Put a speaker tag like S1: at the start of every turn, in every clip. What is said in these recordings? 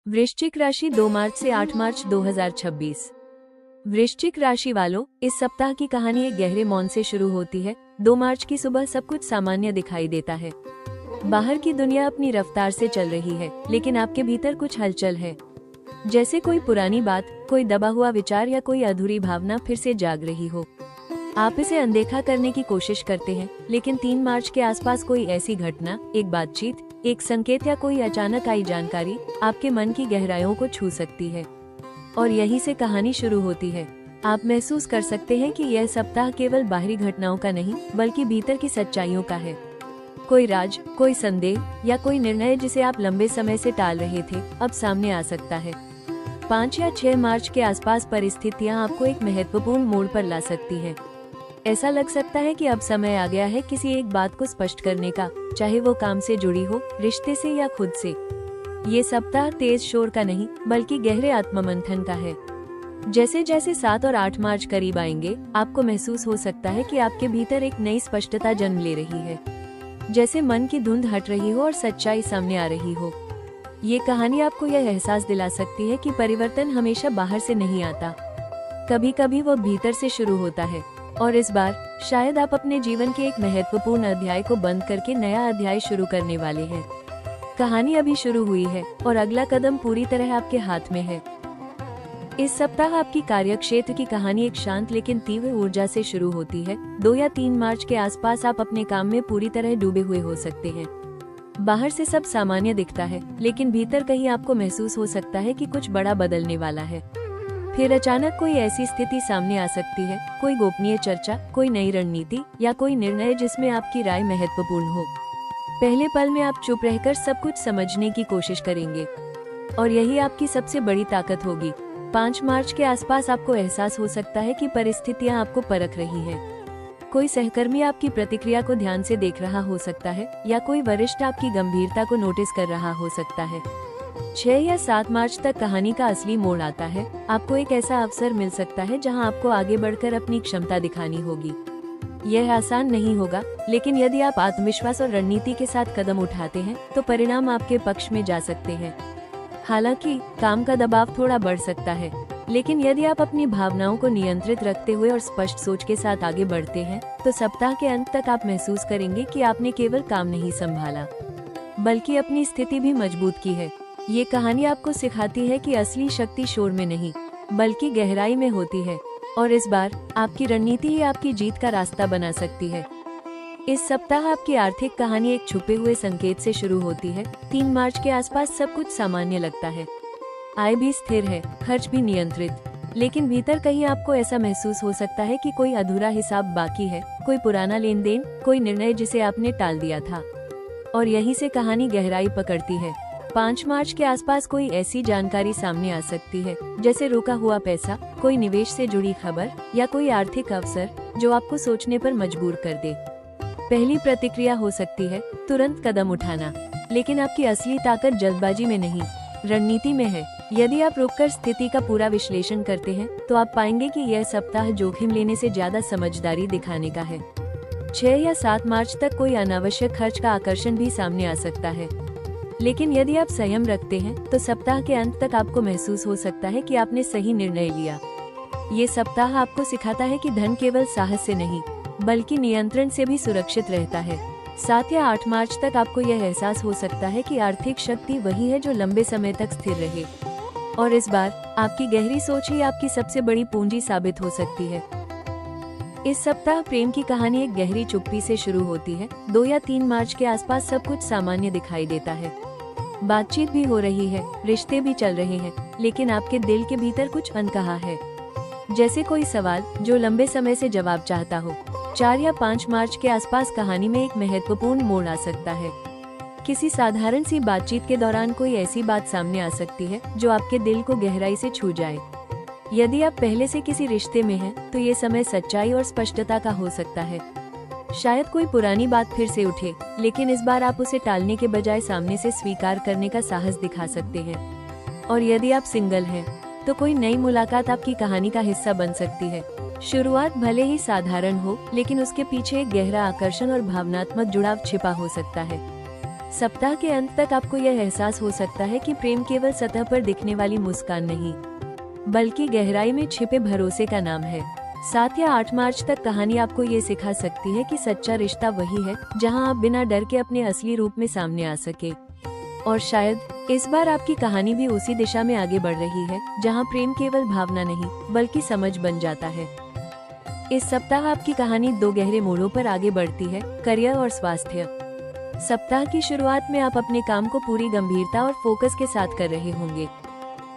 S1: वृश्चिक राशि 2 मार्च से 8 मार्च 2026। वृश्चिक राशि वालों, इस सप्ताह की कहानी एक गहरे मौन से शुरू होती है। 2 मार्च की सुबह सब कुछ सामान्य दिखाई देता है। बाहर की दुनिया अपनी रफ्तार से चल रही है, लेकिन आपके भीतर कुछ हलचल है। जैसे कोई पुरानी बात, कोई दबा हुआ विचार या कोई अधूरी भावना फिर से जाग रही हो। आप इसे अनदेखा करने की कोशिश करते हैं, लेकिन 3 मार्च के आसपास कोई ऐसी घटना, एक बातचीत, एक संकेत या कोई अचानक आई जानकारी आपके मन की गहराइयों को छू सकती है। और यहीं से कहानी शुरू होती है। आप महसूस कर सकते हैं कि यह सप्ताह केवल बाहरी घटनाओं का नहीं, बल्कि भीतर की सच्चाइयों का है। कोई राज, कोई संदेह या कोई निर्णय जिसे आप लंबे समय से टाल रहे थे, अब सामने आ सकता है। 5 या 6 मार्च के आसपास परिस्थितियां आपको एक महत्वपूर्ण मोड़ पर ला सकती है। ऐसा लग सकता है कि अब समय आ गया है किसी एक बात को स्पष्ट करने का, चाहे वो काम से जुड़ी हो, रिश्ते से या खुद से। ये सप्ताह तेज शोर का नहीं, बल्कि गहरे आत्ममंथन का है। जैसे जैसे 7 और 8 मार्च करीब आएंगे, आपको महसूस हो सकता है कि आपके भीतर एक नई स्पष्टता जन्म ले रही है। जैसे मन की धुंध हट रही हो और सच्चाई सामने आ रही हो। ये कहानी आपको यह एहसास दिला सकती है कि परिवर्तन हमेशा बाहर से नहीं आता, कभी कभी वो भीतर से शुरू होता है। और इस बार शायद आप अपने जीवन के एक महत्वपूर्ण अध्याय को बंद करके नया अध्याय शुरू करने वाले हैं। कहानी अभी शुरू हुई है और अगला कदम पूरी तरह आपके हाथ में है। इस सप्ताह आपकी कार्यक्षेत्र की कहानी एक शांत लेकिन तीव्र ऊर्जा से शुरू होती है। 2 या 3 मार्च के आसपास आप अपने काम में पूरी तरह डूबे हुए हो सकते हैं। बाहर से सब सामान्य दिखता है, लेकिन भीतर कहीं आपको महसूस हो सकता है कि कुछ बड़ा बदलने वाला है। फिर अचानक कोई ऐसी स्थिति सामने आ सकती है, कोई गोपनीय चर्चा, कोई नई रणनीति या कोई निर्णय जिसमें आपकी राय महत्वपूर्ण हो। पहले पल में आप चुप रहकर सब कुछ समझने की कोशिश करेंगे, और यही आपकी सबसे बड़ी ताकत होगी। 5 मार्च के आसपास आपको एहसास हो सकता है कि परिस्थितियां आपको परख रही हैं। कोई सहकर्मी आपकी प्रतिक्रिया को ध्यान से देख रहा हो सकता है, या कोई वरिष्ठ आपकी गंभीरता को नोटिस कर रहा हो सकता है। 6 या 7 मार्च तक कहानी का असली मोड़ आता है। आपको एक ऐसा अवसर मिल सकता है जहां आपको आगे बढ़कर अपनी क्षमता दिखानी होगी। यह आसान नहीं होगा, लेकिन यदि आप आत्मविश्वास और रणनीति के साथ कदम उठाते हैं, तो परिणाम आपके पक्ष में जा सकते हैं। हालांकि काम का दबाव थोड़ा बढ़ सकता है, लेकिन यदि आप अपनी भावनाओं को नियंत्रित रखते हुए और स्पष्ट सोच के साथ आगे बढ़ते हैं, तो सप्ताह के अंत तक आप महसूस करेंगे कि आपने केवल काम नहीं संभाला, बल्कि अपनी स्थिति भी मजबूत की है। ये कहानी आपको सिखाती है कि असली शक्ति शोर में नहीं, बल्कि गहराई में होती है। और इस बार आपकी रणनीति ही आपकी जीत का रास्ता बना सकती है। इस सप्ताह आपकी आर्थिक कहानी एक छुपे हुए संकेत से शुरू होती है। 3 मार्च के आसपास सब कुछ सामान्य लगता है। आय भी स्थिर है, खर्च भी नियंत्रित, लेकिन भीतर कहीं आपको ऐसा महसूस हो सकता है कि कोई अधूरा हिसाब बाकी है, कोई पुराना लेन देन, कोई निर्णय जिसे आपने टाल दिया था। और यहीं से कहानी गहराई पकड़ती है। 5 मार्च के आसपास कोई ऐसी जानकारी सामने आ सकती है, जैसे रुका हुआ पैसा, कोई निवेश से जुड़ी खबर या कोई आर्थिक अवसर जो आपको सोचने पर मजबूर कर दे। पहली प्रतिक्रिया हो सकती है तुरंत कदम उठाना, लेकिन आपकी असली ताकत जल्दबाजी में नहीं, रणनीति में है। यदि आप रुककर स्थिति का पूरा विश्लेषण करते हैं, तो आप पाएंगे कि यह सप्ताह जोखिम लेने से ज्यादा समझदारी दिखाने का है। 6 या 7 मार्च तक कोई अनावश्यक खर्च का आकर्षण भी सामने आ सकता है, लेकिन यदि आप संयम रखते हैं, तो सप्ताह के अंत तक आपको महसूस हो सकता है कि आपने सही निर्णय लिया। ये सप्ताह आपको सिखाता है कि धन केवल साहस से नहीं, बल्कि नियंत्रण से भी सुरक्षित रहता है। 7 या 8 मार्च तक आपको यह एहसास हो सकता है कि आर्थिक शक्ति वही है जो लंबे समय तक स्थिर रहे। और इस बार आपकी गहरी सोच ही आपकी सबसे बड़ी पूंजी साबित हो सकती है। इस सप्ताह प्रेम की कहानी एक गहरी चुप्पी से शुरू होती है। 2 या 3 मार्च के आसपास सब कुछ सामान्य दिखाई देता है। बातचीत भी हो रही है, रिश्ते भी चल रहे हैं, लेकिन आपके दिल के भीतर कुछ अनकहा है। जैसे कोई सवाल जो लंबे समय से जवाब चाहता हो। 4 या 5 मार्च के आसपास कहानी में एक महत्वपूर्ण मोड़ आ सकता है। किसी साधारण सी बातचीत के दौरान कोई ऐसी बात सामने आ सकती है जो आपके दिल को गहराई से छू जाए। यदि आप पहले से किसी रिश्ते में हैं, तो ये समय सच्चाई और स्पष्टता का हो सकता है। शायद कोई पुरानी बात फिर से उठे, लेकिन इस बार आप उसे टालने के बजाय सामने से स्वीकार करने का साहस दिखा सकते हैं। और यदि आप सिंगल हैं, तो कोई नई मुलाकात आपकी कहानी का हिस्सा बन सकती है। शुरुआत भले ही साधारण हो, लेकिन उसके पीछे एक गहरा आकर्षण और भावनात्मक जुड़ाव छिपा हो सकता है। सप्ताह के अंत तक आपको यह एहसास हो सकता है कि प्रेम केवल सतह पर दिखने वाली मुस्कान नहीं, बल्कि गहराई में छिपे भरोसे का नाम है। 7 या 8 मार्च तक कहानी आपको ये सिखा सकती है कि सच्चा रिश्ता वही है जहां आप बिना डर के अपने असली रूप में सामने आ सके। और शायद इस बार आपकी कहानी भी उसी दिशा में आगे बढ़ रही है जहां प्रेम केवल भावना नहीं बल्कि समझ बन जाता है। इस सप्ताह आपकी कहानी 2 गहरे मोड़ों पर आगे बढ़ती है, करियर और स्वास्थ्य। सप्ताह की शुरुआत में आप अपने काम को पूरी गंभीरता और फोकस के साथ कर रहे होंगे।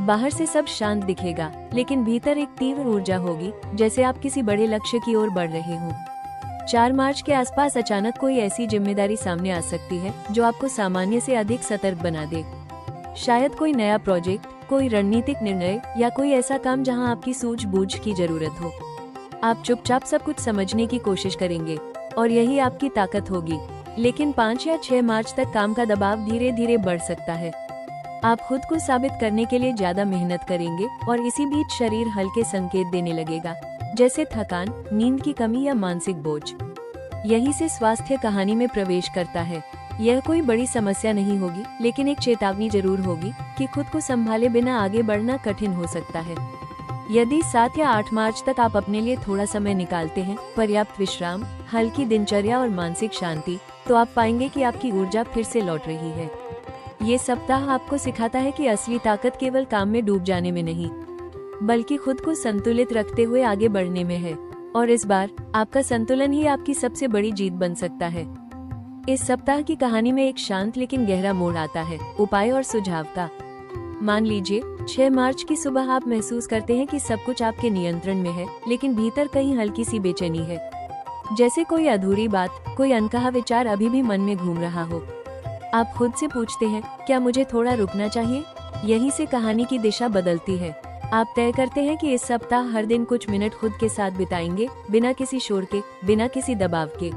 S1: बाहर से सब शांत दिखेगा, लेकिन भीतर एक तीव्र ऊर्जा होगी, जैसे आप किसी बड़े लक्ष्य की ओर बढ़ रहे हों। 4 मार्च के आसपास अचानक कोई ऐसी जिम्मेदारी सामने आ सकती है जो आपको सामान्य से अधिक सतर्क बना दे। शायद कोई नया प्रोजेक्ट, कोई रणनीतिक निर्णय या कोई ऐसा काम जहां आपकी सूझबूझ की जरूरत हो। आप चुपचाप सब कुछ समझने की कोशिश करेंगे और यही आपकी ताकत होगी। लेकिन 5 या 6 मार्च तक काम का दबाव धीरे धीरे बढ़ सकता है। आप खुद को साबित करने के लिए ज्यादा मेहनत करेंगे और इसी बीच शरीर हल्के संकेत देने लगेगा, जैसे थकान, नींद की कमी या मानसिक बोझ। यहीं से स्वास्थ्य कहानी में प्रवेश करता है। यह कोई बड़ी समस्या नहीं होगी, लेकिन एक चेतावनी जरूर होगी कि खुद को संभाले बिना आगे बढ़ना कठिन हो सकता है। यदि 7 या 8 मार्च तक आप अपने लिए थोड़ा समय निकालते हैं, पर्याप्त विश्राम, हल्की दिनचर्या और मानसिक शांति, तो आप पाएंगे कि आपकी ऊर्जा फिर से लौट रही है। ये सप्ताह आपको सिखाता है कि असली ताकत केवल काम में डूब जाने में नहीं, बल्कि खुद को संतुलित रखते हुए आगे बढ़ने में है। और इस बार आपका संतुलन ही आपकी सबसे बड़ी जीत बन सकता है। इस सप्ताह की कहानी में एक शांत लेकिन गहरा मोड़ आता है, उपाय और सुझाव का। मान लीजिए 6 मार्च की सुबह आप महसूस करते हैं कि सब कुछ आपके नियंत्रण में है, लेकिन भीतर कहीं हल्की सी बेचैनी है, जैसे कोई अधूरी बात, कोई अनकहा विचार अभी भी मन में घूम रहा हो। आप खुद से पूछते हैं, क्या मुझे थोड़ा रुकना चाहिए? यहीं से कहानी की दिशा बदलती है। आप तय करते हैं कि इस सप्ताह हर दिन कुछ मिनट खुद के साथ बिताएंगे, बिना किसी शोर के, बिना किसी दबाव के।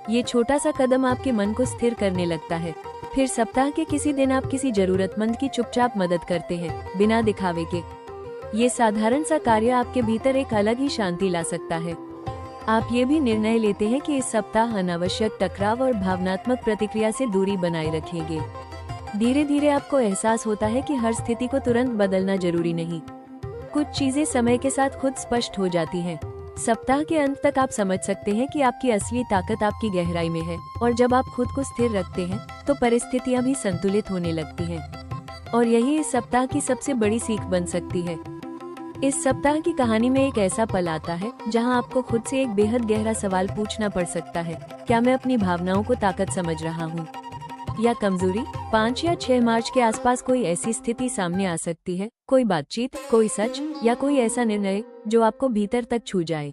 S1: ये छोटा सा कदम आपके मन को स्थिर करने लगता है। फिर सप्ताह के किसी दिन आप किसी जरूरतमंद की चुपचाप मदद करते हैं, बिना दिखावे के। ये साधारण सा कार्य आपके भीतर एक अलग ही शांति ला सकता है। आप ये भी निर्णय लेते हैं कि इस सप्ताह अनावश्यक टकराव और भावनात्मक प्रतिक्रिया से दूरी बनाए रखेंगे। धीरे धीरे आपको एहसास होता है कि हर स्थिति को तुरंत बदलना जरूरी नहीं। कुछ चीजें समय के साथ खुद स्पष्ट हो जाती हैं। सप्ताह के अंत तक आप समझ सकते हैं कि आपकी असली ताकत आपकी गहराई में है, और जब आप खुद को स्थिर रखते हैं तो परिस्थितियां भी संतुलित होने लगती हैं। और यही इस सप्ताह की सबसे बड़ी सीख बन सकती है। इस सप्ताह की कहानी में एक ऐसा पल आता है जहां आपको खुद से एक बेहद गहरा सवाल पूछना पड़ सकता है, क्या मैं अपनी भावनाओं को ताकत समझ रहा हूं या कमजोरी? 5 या 6 मार्च के आसपास कोई ऐसी स्थिति सामने आ सकती है, कोई बातचीत, कोई सच या कोई ऐसा निर्णय जो आपको भीतर तक छू जाए।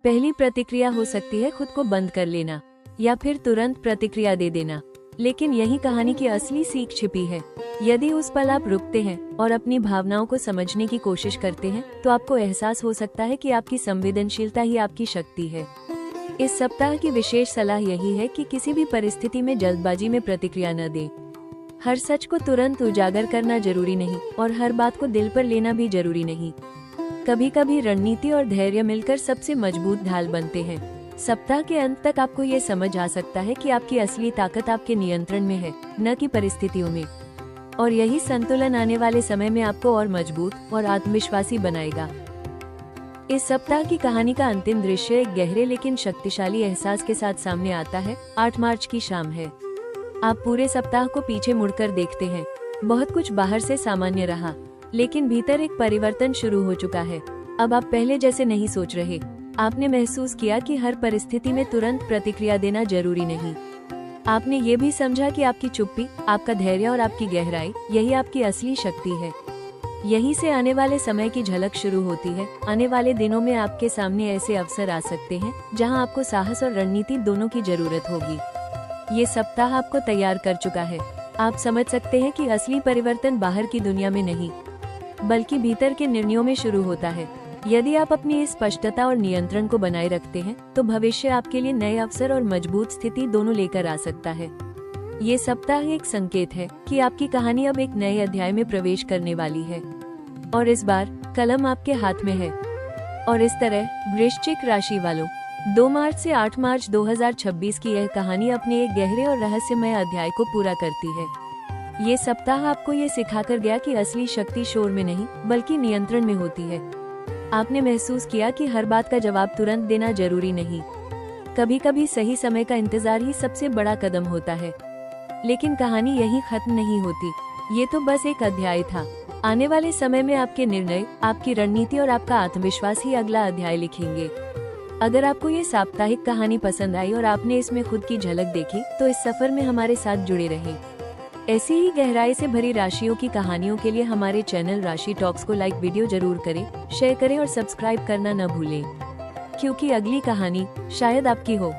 S1: पहली प्रतिक्रिया हो सकती है खुद को बंद कर लेना या फिर तुरंत प्रतिक्रिया दे देना, लेकिन यही कहानी की असली सीख छिपी है। यदि उस पल आप रुकते हैं और अपनी भावनाओं को समझने की कोशिश करते हैं, तो आपको एहसास हो सकता है कि आपकी संवेदनशीलता ही आपकी शक्ति है। इस सप्ताह की विशेष सलाह यही है कि किसी भी परिस्थिति में जल्दबाजी में प्रतिक्रिया न दें। हर सच को तुरंत उजागर करना जरूरी नहीं और हर बात को दिल पर लेना भी जरूरी नहीं। कभी कभी रणनीति और धैर्य मिलकर सबसे मजबूत ढाल बनते हैं। सप्ताह के अंत तक आपको ये समझ आ सकता है कि आपकी असली ताकत आपके नियंत्रण में है, न कि परिस्थितियों में। और यही संतुलन आने वाले समय में आपको और मजबूत और आत्मविश्वासी बनाएगा। इस सप्ताह की कहानी का अंतिम दृश्य एक गहरे लेकिन शक्तिशाली एहसास के साथ सामने आता है। 8 मार्च की शाम है। आप पूरे सप्ताह को पीछे मुड़कर देखते हैं। बहुत कुछ बाहर से सामान्य रहा, लेकिन भीतर एक परिवर्तन शुरू हो चुका है। अब आप पहले जैसे नहीं सोच रहे। आपने महसूस किया कि हर परिस्थिति में तुरंत प्रतिक्रिया देना जरूरी नहीं। आपने ये भी समझा कि आपकी चुप्पी, आपका धैर्य और आपकी गहराई, यही आपकी असली शक्ति है। यहीं से आने वाले समय की झलक शुरू होती है। आने वाले दिनों में आपके सामने ऐसे अवसर आ सकते हैं जहां आपको साहस और रणनीति दोनों की जरूरत होगी। ये सप्ताह आपको तैयार कर चुका है। आप समझ सकते हैं कि असली परिवर्तन बाहर की दुनिया में नहीं, बल्कि भीतर के निर्णयों में शुरू होता है। यदि आप अपनी इस स्पष्टता और नियंत्रण को बनाए रखते हैं, तो भविष्य आपके लिए नए अवसर और मजबूत स्थिति दोनों लेकर आ सकता है। ये सप्ताह एक संकेत है कि आपकी कहानी अब एक नए अध्याय में प्रवेश करने वाली है, और इस बार कलम आपके हाथ में है। और इस तरह वृश्चिक राशि वालों, 2 मार्च से 8 मार्च 2026 की यह कहानी अपने एक गहरे और रहस्यमय अध्याय को पूरा करती है। ये सप्ताह आपको ये सिखाकर गया कि असली शक्ति शोर में नहीं बल्कि नियंत्रण में होती है। आपने महसूस किया कि हर बात का जवाब तुरंत देना जरूरी नहीं, कभी कभी सही समय का इंतजार ही सबसे बड़ा कदम होता है। लेकिन कहानी यहीं खत्म नहीं होती, ये तो बस एक अध्याय था। आने वाले समय में आपके निर्णय, आपकी रणनीति और आपका आत्मविश्वास ही अगला अध्याय लिखेंगे। अगर आपको ये साप्ताहिक कहानी पसंद आई और आपने इसमें खुद की झलक देखी, तो इस सफर में हमारे साथ जुड़े रहें। ऐसी ही गहराई से भरी राशियों की कहानियों के लिए हमारे चैनल राशि टॉक्स को लाइक वीडियो जरूर करें, शेयर करें और सब्सक्राइब करना न भूलें, क्योंकि अगली कहानी शायद आपकी हो।